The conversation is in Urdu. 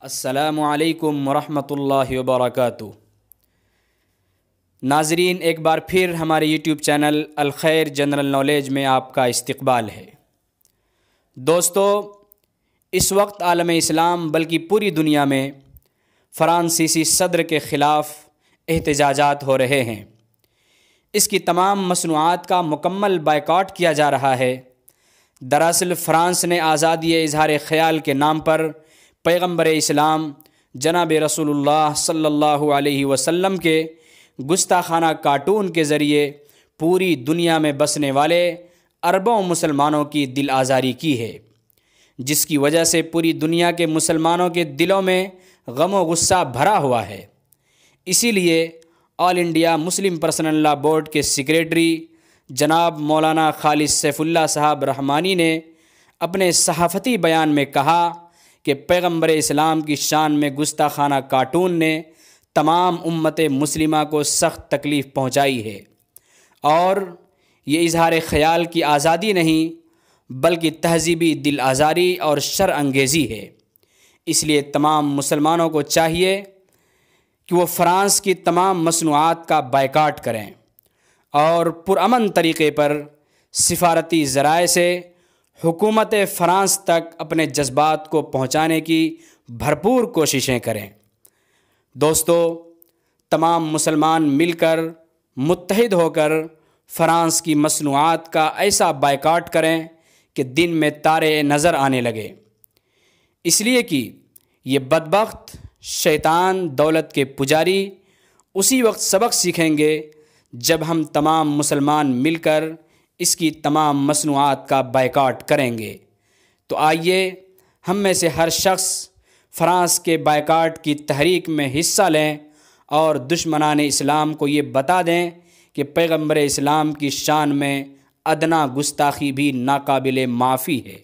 السلام علیکم ورحمۃ اللہ وبرکاتہ۔ ناظرین، ایک بار پھر ہمارے یوٹیوب چینل الخیر جنرل نالج میں آپ کا استقبال ہے۔ دوستو، اس وقت عالم اسلام بلکہ پوری دنیا میں فرانسیسی صدر کے خلاف احتجاجات ہو رہے ہیں۔ اس کی تمام مصنوعات کا مکمل بائیکاٹ کیا جا رہا ہے۔ دراصل فرانس نے آزادی اظہار خیال کے نام پر پیغمبر اسلام جناب رسول اللہ صلی اللہ علیہ وسلم کے گستاخانہ کارٹون کے ذریعے پوری دنیا میں بسنے والے اربوں مسلمانوں کی دل آزاری کی ہے، جس کی وجہ سے پوری دنیا کے مسلمانوں کے دلوں میں غم و غصہ بھرا ہوا ہے۔ اسی لیے all India Muslim personal law board کے سیکریٹری جناب مولانا خالد سیف اللہ صاحب رحمانی نے اپنے صحافتی بیان میں کہا کہ پیغمبر اسلام کی شان میں گستاخانہ کارٹون نے تمام امت مسلمہ کو سخت تکلیف پہنچائی ہے، اور یہ اظہار خیال کی آزادی نہیں بلکہ تہذیبی دل آزاری اور شر انگیزی ہے۔ اس لیے تمام مسلمانوں کو چاہیے کہ وہ فرانس کی تمام مصنوعات کا بائیکاٹ کریں اور پرامن طریقے پر سفارتی ذرائع سے حکومت فرانس تک اپنے جذبات کو پہنچانے کی بھرپور کوششیں کریں۔ دوستو، تمام مسلمان مل کر متحد ہو کر فرانس کی مصنوعات کا ایسا بائیکاٹ کریں کہ دن میں تارے نظر آنے لگے، اس لیے کہ یہ بدبخت شیطان دولت کے پجاری اسی وقت سبق سیکھیں گے جب ہم تمام مسلمان مل کر اس کی تمام مصنوعات کا بائیکاٹ کریں گے۔ تو آئیے ہم میں سے ہر شخص فرانس کے بائیکاٹ کی تحریک میں حصہ لیں اور دشمنان اسلام کو یہ بتا دیں کہ پیغمبر اسلام کی شان میں ادنیٰ گستاخی بھی ناقابل معافی ہے۔